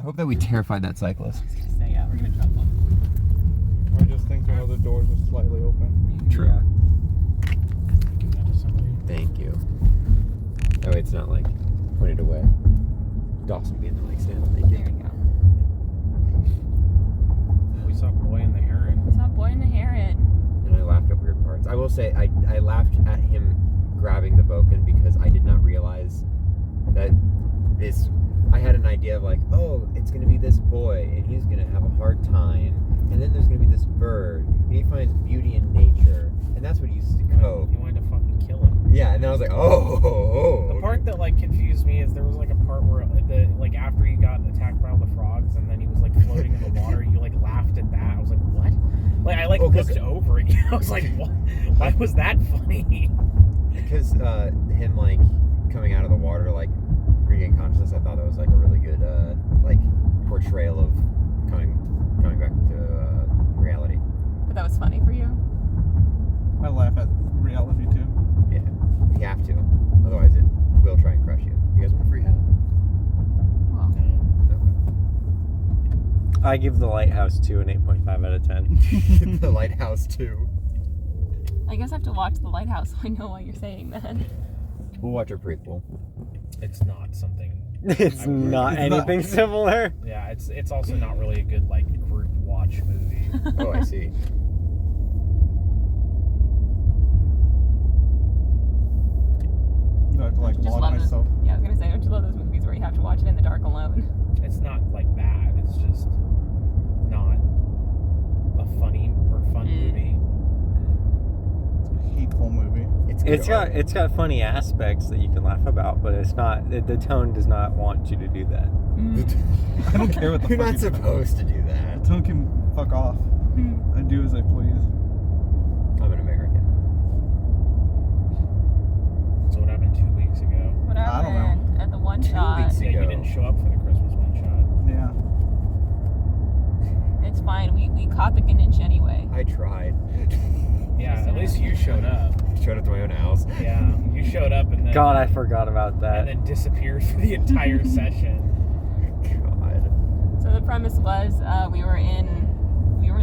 hope that we terrified that cyclist. I was gonna say, yeah, we're gonna drop them. I just think one of the doors is slightly open. True. Yeah. Give that to somebody. Thank you. Oh, it's not like pointed away. Dawson be in the mic stand. Thank you. There we go. We saw Boy and the Heron. It's not Boy and the Heron. And I laughed at weird parts. I will say, I laughed at him grabbing the boken because I did not realize that this... I had an idea of like, oh, it's going to be this boy, and he's going to have a hard time. And then there's going to be this bird, and he finds beauty in nature. And that's what he used to cope. You wanted to fucking kill him. Yeah, and then I was like, oh. The part that like confused me is there was like a part where like after he got attacked by all the frogs and then he was like floating in the water, you like laughed at that. I was like, what? Like I looked over it. I was like, what? Why was that funny? Because him like coming out of the water, like regain consciousness, I thought that was like a really good like portrayal of coming back to reality. But that was funny for you? I laugh at reality too. Yeah, you have to, otherwise it will try and crush you. You guys want a free hat? Well, Okay. I give The Lighthouse 2 an 8.5 out of 10. The Lighthouse 2. I guess I have to watch The Lighthouse so I know why you're saying that. We'll watch a prequel. It's not something. It's not anything similar. Yeah, it's also not really a good like group watch movie. Oh, I see. Do I have to like Just log love myself? Yeah, I was gonna say, don't you love those movies where you have to watch it in the dark alone? It's not like bad. It's just not a funny or fun movie. Hateful movie. It's It's got funny aspects that you can laugh about, but it's not. The tone does not want you to do that. I don't care what the You're fuck not supposed to do that. Tone can fuck off. I do as I please. I'm an American. So what happened 2 weeks ago? What I don't know. happened at the one 2 shot? weeks Yeah, you ago. didn't show up for the Christmas one shot. Yeah. It's fine. We caught the Ganinch anyway. I tried. Yeah, at least you showed up. Showed up to my own house. Yeah, you showed up and then God, I forgot about that. and then disappeared for the entire session. God. So the premise was we were in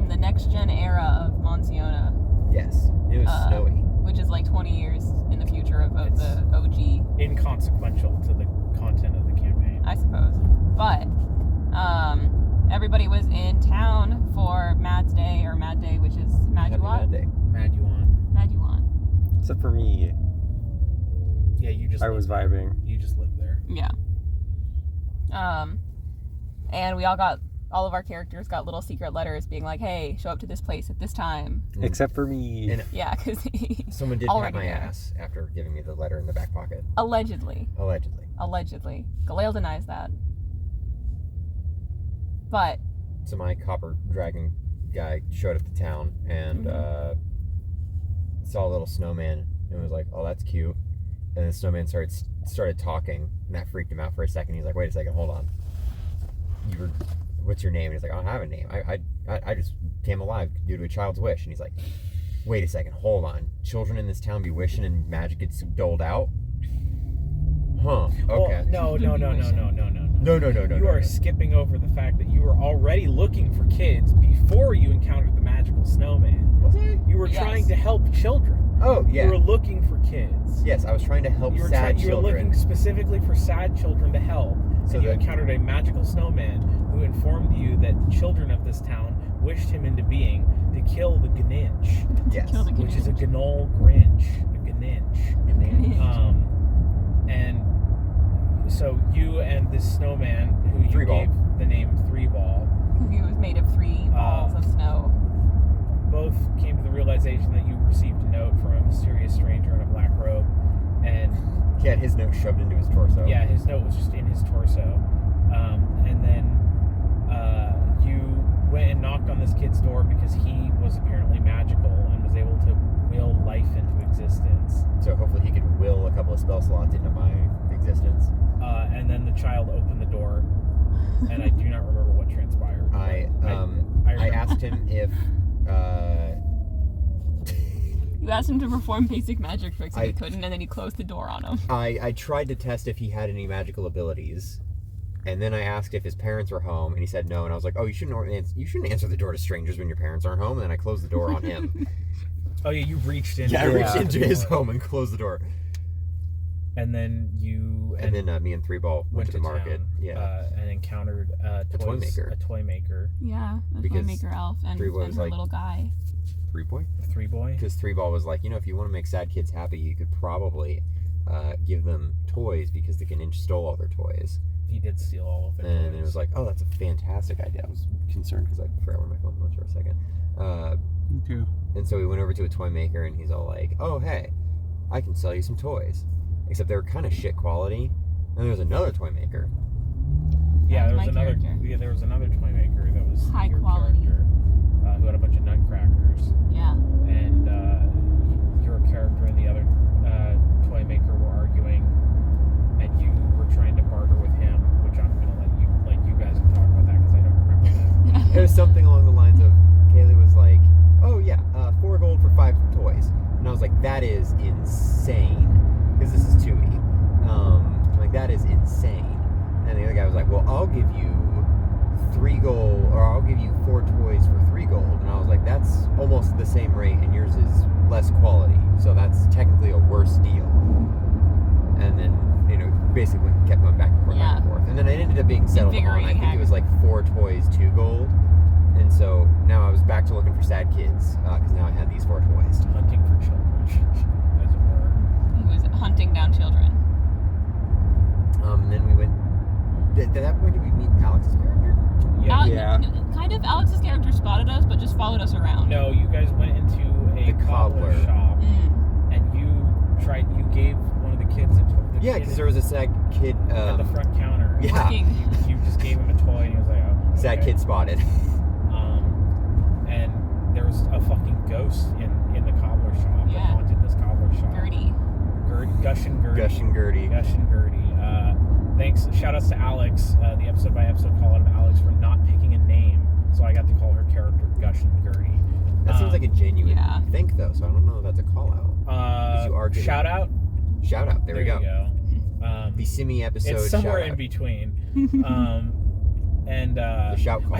the next gen era of Monsiona, Yes. It was snowy. which is like 20 years in the future of the OG, Inconsequential to the content of the campaign. I suppose. But everybody was in town for Mad Day, which is Happy Mad Maduan. Day. Mad you on? Maduan. Except for me, Yeah, you just I was vibing. you just lived there. Yeah. And we all of our characters got little secret letters being like, hey, show up to this place at this time. Except for me. And Yeah, because someone did already pat my there. ass after giving me the letter in the back pocket. Allegedly. Allegedly. Galale denies that. But So my copper dragon guy showed up to town and saw a little snowman and was like, oh, that's cute. And the snowman started talking, and that freaked him out for a second. He's like, wait a second, hold on. What's your name? And he's like, I don't have a name. I just came alive due to a child's wish. And he's like, wait a second, hold on. Children in this town be wishing and magic gets doled out? Huh, okay. Well, no. No. You are skipping over the fact that you were already looking for kids before you encountered the magical snowman. Was I? You were Yes. trying to help children. Oh, yeah. You were looking for kids. Yes, I was trying to help You were sad you were children. looking specifically for sad children to help. So And you that- encountered a magical snowman who informed you that the children of this town wished him into being to kill the Ganinch, Yes. kill the which is a Ganinch. Gnoll Grinch. A Ganinch. And so you and this snowman who you Three Ball. gave the name Three Ball he was made of 3 balls of snow. both came to the realization that you received a note from a mysterious stranger in a black robe, and He had his note shoved into his torso. yeah, his note was just in his torso. And then you went and knocked on this kid's door because he was apparently magical and was able to will life into existence. So hopefully he could will a couple of spell slots into my existence. And then the child opened the door, and I do not remember what transpired. I remember- asked him if You asked him to perform basic magic tricks and he I- couldn't, and then you closed the door on him. I tried to test if he had any magical abilities, And then I asked if his parents were home, and he said no. And I was like, oh, you shouldn't answer the door to strangers when your parents aren't home. And then I closed the door on him. Oh yeah, you reached in. I reached into his home and closed the door. And then you and then me and Three Ball went to the market. town, Yeah, and encountered a toy maker. A toy maker. Yeah, a Because toy maker elf and Three Boy her was like- little guy. Three Boy. A 3-boy. Because Three Ball was like, if you want to make sad kids happy, you could probably give them toys because the Ganinch stole all their toys. He did steal all of their And toys. it was like, oh, that's a fantastic idea. I was concerned because I forgot where my phone was for a second. Me too. And so we went over to a toy maker, and he's all like, oh, hey, I can sell you some toys. Except they were kind of shit quality. And there was another toy maker. Yeah, there my was another. character. Yeah, there was another toy maker that was High your quality. character, who had a bunch of nutcrackers, Yeah. and your character and the other toy maker were arguing, and you were trying to barter with him, which I'm gonna let you guys can talk about that because I don't remember that. It was something along the lines of, Kaylee was like, oh, yeah, 4 gold for 5 toys. And I was like, that is insane. Because this is 2E. I'm like, that is insane. And the other guy was like, well, I'll give you 3 gold, or I'll give you 4 toys for 3 gold. And I was like, that's almost the same rate, and yours is less quality. So that's technically a worse deal. And then, basically kept going back and forth, back and forth. And then it ended up being settled on, I think it was like 4 toys, 2 gold. And so now I was back to looking for sad kids, because now I had these 4 toys. Hunting for children, as it were. He was hunting down children. Then we went. At that point, did we meet Alex's character? Yeah. Kind of. Alex's character spotted us, but just followed us around. No, you guys went into a The cobbler cobbler. shop, Mm. and you gave one of the kids a toy. Yeah, because there was a sad kid. At the front counter. Yeah. You just gave him a toy, and he was like, oh. Sad okay. kid spotted. And there was a fucking ghost in the cobbler shop that Yeah. haunted this cobbler shop. Gertie. Gush and Gertie. Gush and Gertie. Gush and Gertie. Thanks. Shout outs to Alex, the episode by episode call out of Alex for not picking a name, so I got to call her character Gush and Gertie. That seems like a genuine Yeah. think, though, so I don't know if that's a call out. You are good shout at- out. Shout out. There we go. You go. The Simi episode. It's somewhere shout in out. between. And The shout call.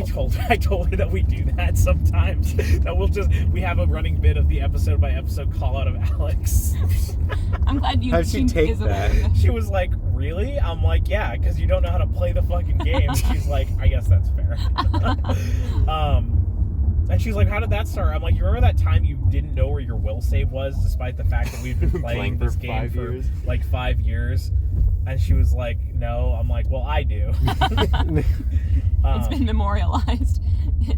I told her that we do that sometimes. That we have a running bit of the episode by episode call out of Alex. I'm glad you. How'd she take is that? aware. She was like, "Really?" I'm like, "Yeah, because you don't know how to play the fucking game." She's like, "I guess that's fair." And she's like, "How did that start?" I'm like, "You remember that time you didn't know where your will save was, despite the fact that we've been playing this game 5 for years. like 5 years?" And she was like, "No." I'm like, "Well, I do." It's been memorialized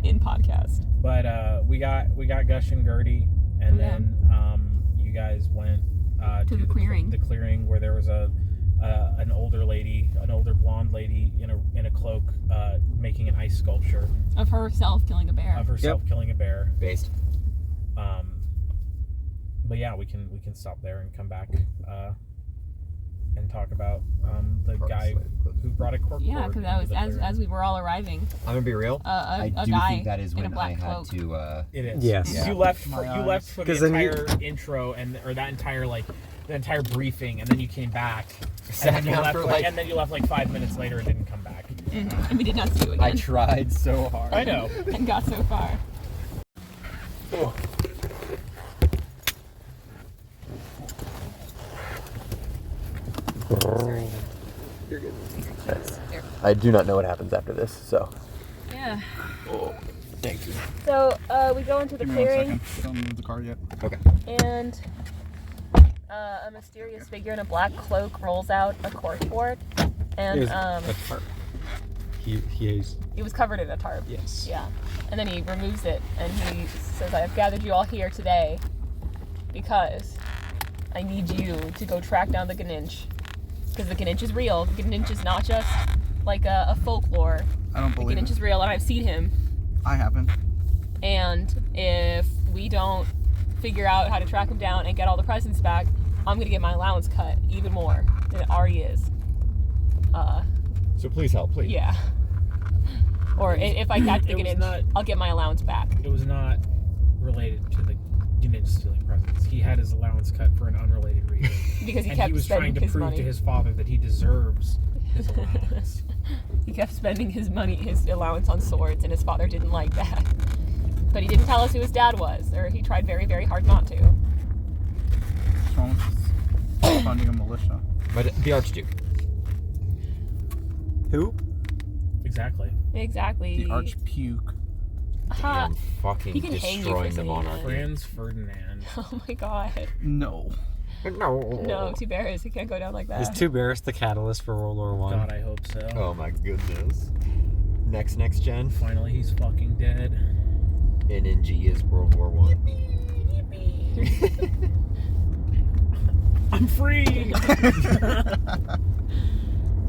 in podcast. But we got Gush and Gertie, and then you guys went to the clearing. The clearing where there was an older lady, an older blonde lady in a cloak, making an ice sculpture Of herself killing a bear. of herself killing a bear. Based. But yeah, we can stop there and come back and talk about the Corpse guy slave cloak. who brought a cork. Yeah, board because that was into the clearing. as we were all arriving. I'm gonna be real. A I do guy think that is in a when I black had cloak. to. It is. Yes. Yeah. You left My for eyes. the 'Cause then you- entire intro or that entire the entire briefing, and then you came back. Sat And then you down left for like. and then you left like 5 minutes later and didn't come back. Mhm. And we did not see you I again. tried so hard. I know. And got so far. You're good. I do not know what happens after this, so. Yeah. Thank you. So we go into the Give me 1 clearing, second. Don't move the car yet. Okay. and a mysterious figure in a black cloak rolls out a corkboard, and a tarp. He is. it was covered in a tarp. Yes. Yeah. And then he removes it, and he says, "I have gathered you all here today because I need you to go track down the Ganinch. Because the Ganinch is real. The Ganinch is not just like a folklore. I don't The believe Ganinch it. is real, and I've seen him. I haven't. And if we don't figure out how to track him down and get all the presents back, I'm gonna get my allowance cut even more than it already is. So please help, please. Yeah. Or if I catch the It was Ganinch, not- I'll get my allowance back. It was not related to the Ganinch stealing presents. He had his allowance cut for an unrelated reason. Because he And kept he was spending trying to his prove money. to his father that he deserves his allowance. He kept spending his money, his allowance on swords, and his father didn't like that. But he didn't tell us who his dad was, or he tried very, very hard not to. What's wrong with funding a militia? But the Archduke. Who? Exactly. Exactly. The Archpuke. Ha. Damn, fucking he can hang you for destroying the saying that. monarchy. Franz Ferdinand. Oh my god. No. No. No, too embarrassed. He can't go down like that. Is Tuberus the catalyst for World War One? God, I hope so. Oh my goodness. Next gen. Finally, he's fucking dead. NNG is World War One. I'm free!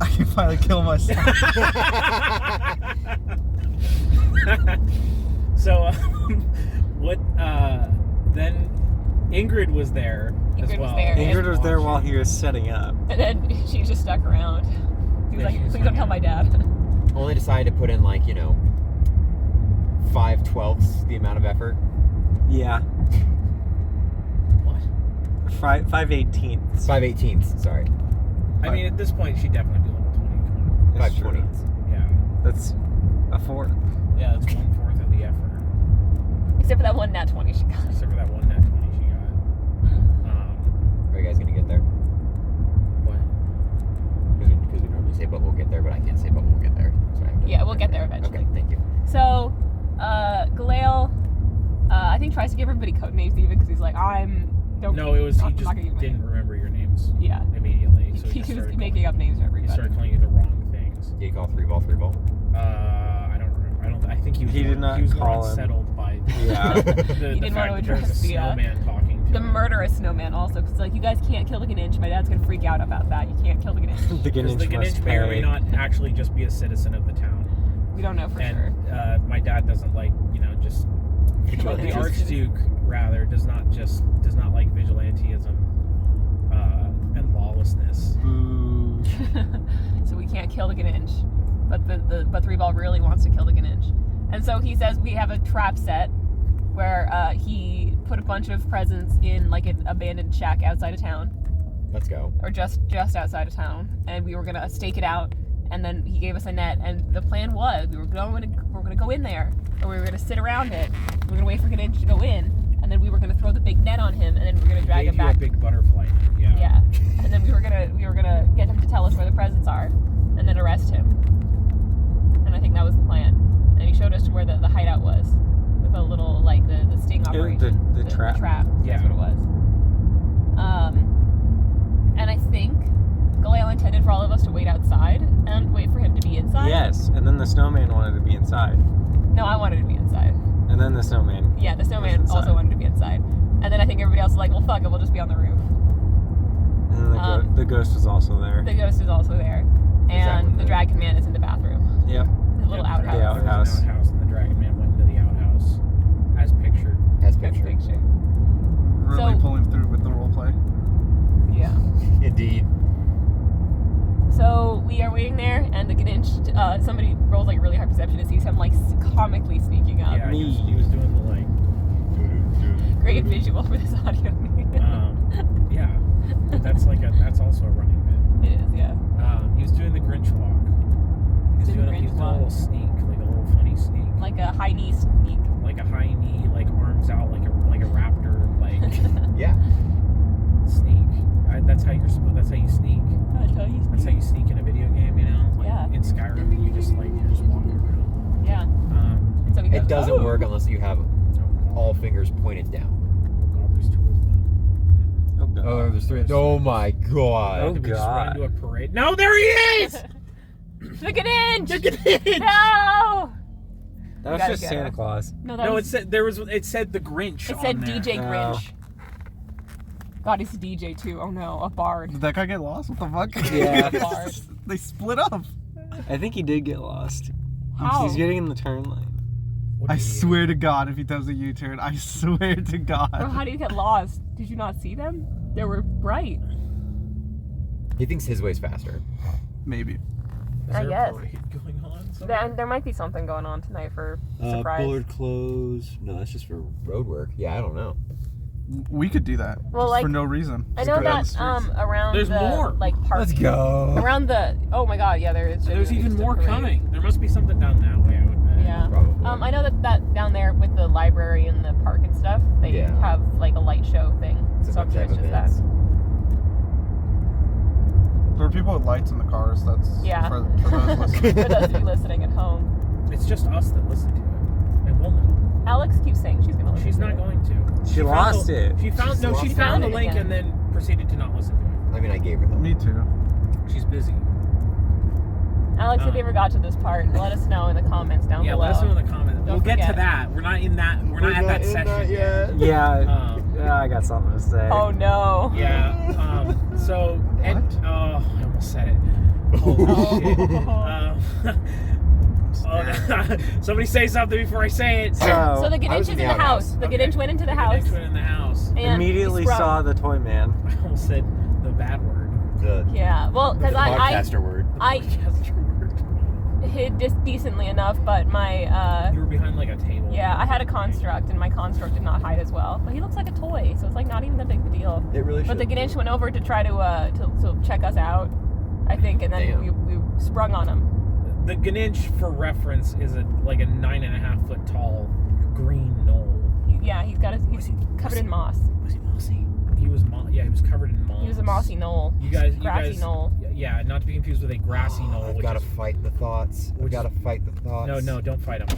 I can finally kill myself. So, what, then Ingrid was there as Ingrid was well. there. Ingrid was there while he was setting up. And then she just stuck around. He was Yeah, like, she just please don't hung tell out. my dad. Only decided to put in 5/12 the amount of effort. Yeah. What? 5/18. 5/18. Sorry. I mean, at this point, she'd definitely be level 20. That's true. 5/20. Yeah. That's a fourth. Yeah, that's 1/4 of the effort. Except for that one nat 20 she got. Except for that one nat 20 she got. Are you guys gonna get there? What? Because we normally say, but we'll get there, but I can't say, but we'll get there. So I have to Yeah, we'll get there eventually. Okay, thank you. So, Galale, I think tries to give everybody code names even because he's like, No, it was, he I'm just not gonna give my didn't name. remember your names Yeah. immediately. So He just was started making up names for He everybody. started calling you the wrong things. Did you call 3-ball 3-ball? I don't remember. I think he was He did not he was more call him. unsettled by Yeah. the He didn't fact want to that there was address a the, snowman talking to The him. murderous snowman also, because like, you guys can't kill the Ganinch. My dad's gonna freak out about that. You can't kill the Ganinch. The Because the Ganinch must Ganinch may or may pay. not actually just be a citizen of the town. We don't know for And sure. my dad doesn't like, just Vigilantism. the Archduke rather does not like vigilantism and lawlessness. Boo. So we can't kill the Ganinch. But 3-ball really wants to kill the Ganinch. And so he says we have a trap set where he put a bunch of presents in like an abandoned shack outside of town. Let's go. Or just outside of town. And we were gonna stake it out, and then he gave us a net, and the plan was we were gonna go in there, or we were gonna sit around it, we were gonna wait for Ganinch to go in, and then we were gonna throw the big net on him, and then we were gonna drag Gave him you back. a big butterfly. Yeah. Yeah. And then we were gonna get him to tell us where the presents are, and then arrest him. And I think that was the plan. And he showed us where the hideout was, with a little like the sting operation. the trap. The trap. Yeah. That's what it was. And I think Galale intended for all of us to wait outside and wait for him to be inside. Yes, and then the snowman wanted to be inside. No, I wanted to be inside. And then the snowman. Yeah, the snowman was inside. also wanted to be inside. And then I think everybody else was like, well, fuck it, we'll just be on the roof. And then the ghost was also there. The ghost is also there. And when the the- dragon man is in the bathroom. Yep. The little outhouse. The outhouse. There was an outhouse, and the dragon man went into the outhouse, as pictured. As Good pictured. picture. Really So- pulling through with the roleplay. Yeah. Indeed. So we are waiting there, and the Ganinch, somebody rolls like really high perception and sees him like comically sneaking up. Yeah, he was doing the like. Great visual for this audio. Yeah, but that's also a running bit. It is, yeah. He was doing the Grinch walk. He was Doing the doing Grinch a walk. little sneak, like a little funny sneak, Like a high knee sneak. like a high knee, like arms out, like a raptor, like Yeah. sneak. That's how you sneak. That's how you sneak. That's how you sneak in a video game, you know? Like Yeah. In Skyrim, you're just walking around. Yeah. And so he goes, It doesn't "Oh." work unless you have Oh god. all fingers pointed down. Oh god, there's two of them. Oh god. Oh, there's 3. Oh my god. Oh, Did we just God. run into a parade? No, there he is! The Ganinch! The Ganinch! No! That was gotta just get Santa her. Claus. No, that No, was, it said the Grinch. it said on there. DJ No. Grinch. God, he's a DJ too. Oh no, a bard. Did that guy get lost? What the fuck? Yeah. Bard. They split up. I think he did get lost. How? He's getting in the turn lane. What I an idiot. swear to God, if he does a U-turn, I swear to God. Bro, how did you get lost? Did you not see them? They were bright. He thinks his way's faster. Maybe. Is I there guess. a parade going on somewhere? There might be something going on tonight for surprise. Bullard close. No, that's just for road work. Yeah, I don't know. We could do that. Well, just like, for no reason. I Just know go down that the streets. around There's the more. like park. Let's go. Around the oh my god, yeah, there is. There's genuinely even just a more parade. coming. There must be something down that way, I would bet. Yeah. Probably. I know that down there with the library and the park and stuff, they Yeah. have like a light show thing. It's a So I'm bunch sure of it's just that. events. There are people with lights in the cars. That's Yeah. for those listening. For those of you listening at home. It's just us that listen to it. And we'll know. Alex keeps saying she's gonna listen She's to not it. going to. She lost it. She found She lost the it link again. and then proceeded to not listen to it. I mean, I gave her them. Me too. She's busy. Alex, if you ever got to this part, let us know in the comments down Yeah, below. let us know in the comments. Don't We'll get to forget. that. We're not in that. We're not at that session yet. Yeah, yeah, I got something to say. Oh no. Yeah. So and I almost said it. Oh. Somebody say something before I say it. So So, the I Grinch was is in in the the house. outhouse. The Okay. Grinch went into the house. Grinch went in the house. And immediately he sprung. saw the toy man. I almost said the bad word. The Yeah, well, because I podcaster word. The I- podcaster word. hid decently enough, but my You were behind like a table. yeah, I had a construct, and my construct did not hide as well. But he looks like a toy, so it's like not even that big of a deal. It really But should. the Grinch went over to try to check us out, I think, and then Damn. we sprung on him. The Grinch, for reference, is like a 9.5 foot tall green knoll. He's covered in moss. Was he mossy? He was he was covered in moss. He was a mossy knoll. Grassy knoll. Yeah, not to be confused with a grassy knoll. I've which got to is, fight the thoughts. I've which got to fight the thoughts. no, don't fight him.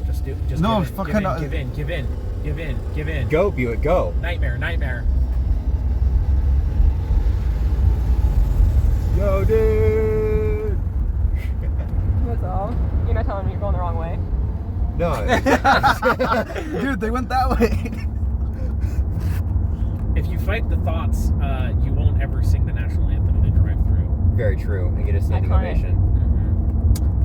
Just No, give in, fucking give not- in, give in, give in, give in. Go, Buick, go. Nightmare. Yo, dude. That's all. You're not telling me you're going the wrong way. No. Dude, they went that way. If you fight the thoughts, you won't ever sing the national anthem in a drive-through. Very true. And get a standing Iconic. ovation.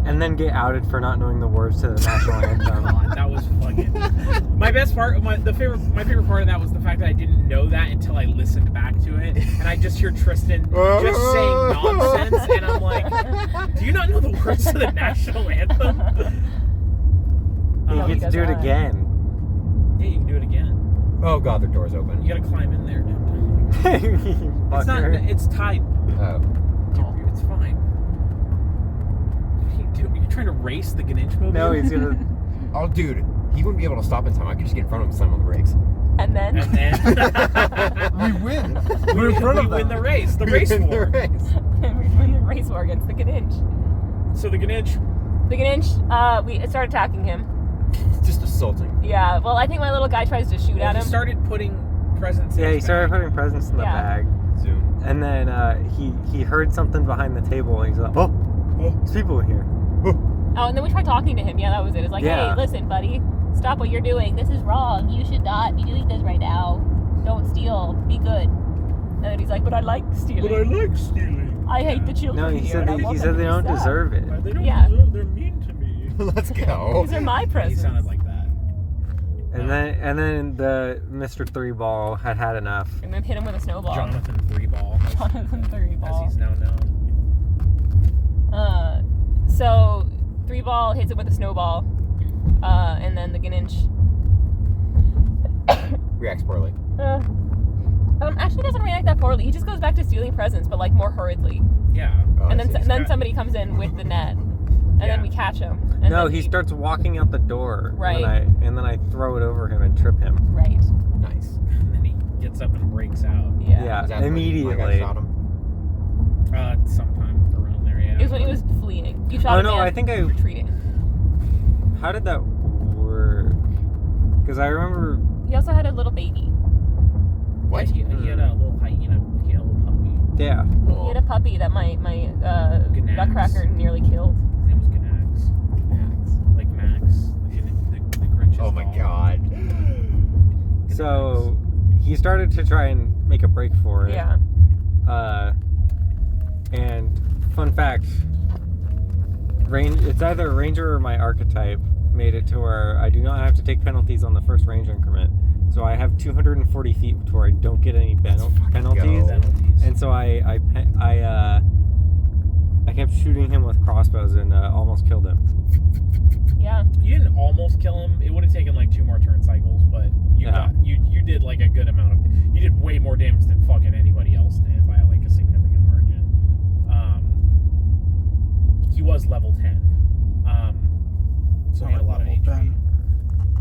And then get outed for not knowing the words to the national anthem. God, that was fucking. My best part, my favorite part of that was the fact that I didn't know that until I listened back to it, and I just hear Tristan just saying nonsense, and I'm like, "Do you not know the words to the national anthem?" You he get to does do it that. again. Yeah, you can do it again. Oh, God, the door's open. You gotta climb in there. It's not. Fucker. It's tied. Oh. It's fine. You're trying to race the Grinch movie? No, he's gonna. Oh, dude. He wouldn't be able to stop in time. I could just get in front of him and slam on the brakes. And then And then We win. We're in front of we win them. the race. The race In the war. race. we win the race war against the Grinch. So the Grinch. The Grinch, we started attacking him. Just assaulting. Yeah, well, I think my little guy tries to shoot at He him. started putting presents. in Yeah, he his started bag. putting presents in the Yeah. bag, Zoom. and then he heard something behind the table, and he's like, "Oh, there's people in here." Oh, and then we tried talking to him. Yeah, that was it. It's like, Yeah. hey, listen, buddy, stop what you're doing. This is wrong. You should not be doing this right now. Don't steal. Be good. And then he's like, but I like stealing. But I like stealing. I hate the children. No, he here. said I he want said them they to don't stop. deserve it. They don't Yeah. deserve. They're mean to me. Let's go. These are my He presents. sounded like that. And then the Mr. Three Ball had enough. And then hit him with a snowball. Jonathan Threeball, Jonathan Three as Ball. he's now known. So Three Ball hits it with a snowball, and then the Grinch Reacts poorly. actually doesn't react that poorly. He just goes back to stealing presents, but like more hurriedly. Yeah. Oh, And I see. then somebody comes in with the net, and Yeah. then we catch him. And No, then he starts walking out the door. Right. And then I throw it over him and trip him. Right. Nice. And then he gets up and breaks out. Yeah. Yeah. Is that when my guy Immediately. shot him? Sometime around there, yeah. It was when he was fleeing. You shot Oh him no, and I think I. retreating. How did that work? Because I remember. He also had a little baby. What? He had a little hyena. He had a little puppy. Yeah. He had a puppy that my Gnax. nutcracker nearly killed. His name was Gnax. Like Max. The Grinch's Oh my dog. God. So he started to try and make a break for it. Yeah. And fun fact, it's either Ranger or my archetype made it to where I do not have to take penalties on the first range increment. So I have 240 feet to where I don't get any penalties. go. Penalties. And so I kept shooting him with crossbows and almost killed him. Yeah. You didn't almost kill him. It would have taken like 2 more turn cycles, but you did like a good amount of. You did way more damage than fucking anybody else did by like a significant margin. He was level 10, so he had a lot of HP.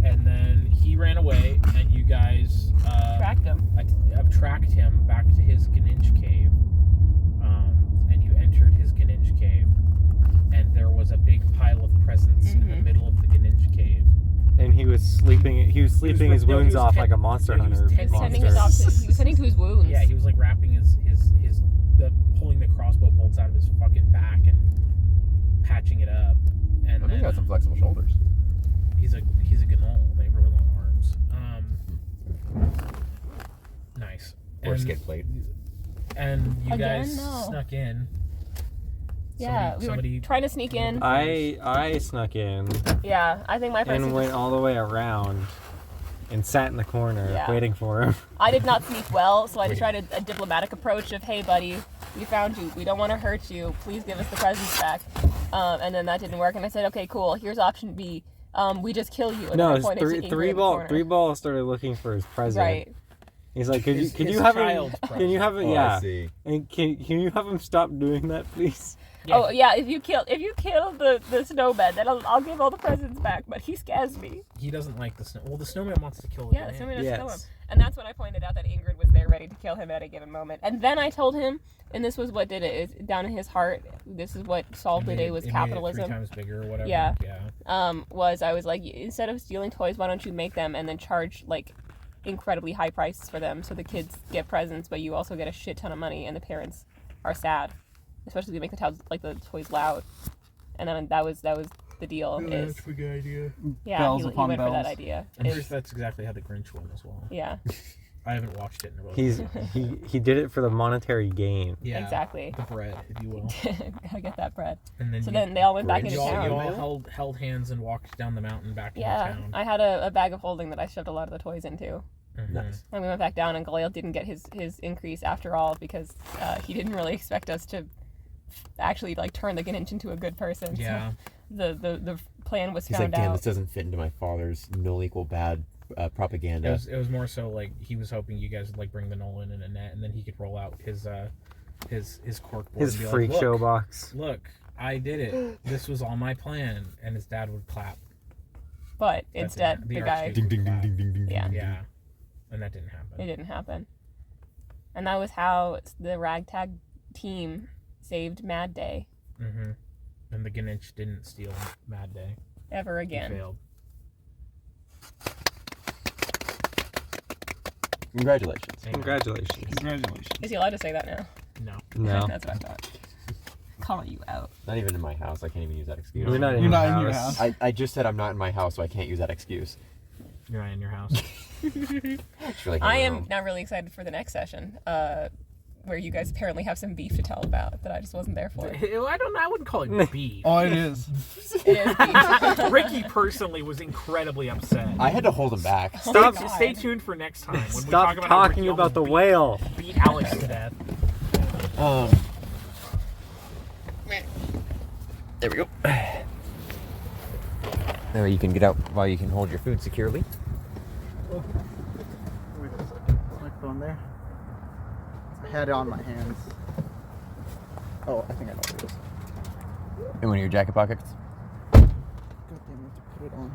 And then he ran away, and you guys Tracked him. tracked him back to his Ganinch cave. And you entered his Ganinch cave, and there was a big pile of presents in the middle of the Ganinch cave. And he was sleeping. He was sleeping his wounds off like a monster hunter. He was tending to his wounds. Yeah, he was like wrapping pulling the crossbow bolts out of his fucking back and patching it up. And He's got some flexible shoulders. He's a gnoll. They have really long arms. Nice. Or skid plate. And you Again, guys no. snuck in. Yeah, we were trying to sneak in. I snuck in Yeah, I think my person. and went all the way around and sat in the corner waiting for him. I did not sneak well, so I tried a diplomatic approach of, hey, buddy, we found you. We don't want to hurt you. Please give us the presents back. And then that didn't work, and I said, okay, cool. Here's option B. We just kill you. And No, I it's pointed to Ingrid three in the ball. corner. 3 Ball started looking for his present. Right. He's like, could His you have him? child's Can you have him? Oh, yeah. I see. And can you have him stop doing that, please? Yeah. Oh yeah, if you kill the snowman, then I'll give all the presents back. But he scares me. He doesn't like the snow. Well, the snowman wants to kill the Yeah, the snowman doesn't Yes. kill him, and that's when I pointed out that Ingrid was there, ready to kill him at a given moment. And then I told him, and this was what did it. Is down in his heart. This is what solved the day was capitalism. 3 times bigger or whatever. Yeah. Yeah. I was like, instead of stealing toys, why don't you make them and then charge like incredibly high prices for them, so the kids get presents, but you also get a shit ton of money, and the parents are sad, especially if you make the toys loud. And then that was the deal. That's a good idea. Yeah, Bells he upon went for bells. that idea. I'm sure that's exactly how the Grinch went as well. Yeah, I haven't watched it in a really long time. He did it for the monetary gain. Yeah, exactly. the bread, if you will. Gotta get that bread. And then So then they all went back into you town. all held hands and walked down the mountain back into Yeah, town. I had a bag of holding that I shoved a lot of the toys into. Mhm. Nice. And we went back down, and Galil didn't get his increase after all, because he didn't really expect us to actually like turn the Ganinch into a good person. Yeah. So the plan was He's found like, damn, out. this doesn't fit into my father's null equal bad propaganda. It was more so like he was hoping you guys would like bring the Nolan in a net, and then he could roll out his cork board. His and be freak like, show look, box. Look, I did it. This was all my plan, and his dad would clap. But That instead, didn't- the the guy, Archduke would clap. yeah, Yeah, and that didn't happen. it didn't happen. And that was how the ragtag team saved Mad Day Mm-hmm. And the Ganinch didn't steal Mad Day. ever He again. failed. Congratulations. Congratulations. Congratulations. Is he allowed to say that now? No. No. That's what I thought. Calling you out. Not even in my house. I can't even use that excuse. We're not in You're your not in your house. house. I just said I'm not in my house, so I can't use that excuse. You're not in your house. It's really I hammer am home. now really excited for the next session, where you guys apparently have some beef to tell about that I just wasn't there for. I don't know. I wouldn't call it beef. Oh, it is. It is beef. Ricky personally was incredibly upset. I had to hold him back. Oh my Stop- God. Stay tuned for next time when we Stop talk about how talking Ricky about the almost whale. beat Alex to death. There we go. That way you can get out while you can hold your food securely. Wait a second. Microphone there. I had it on my hands. Oh, I think I know what it is. In one of your jacket pockets. God damn, I have to put it on.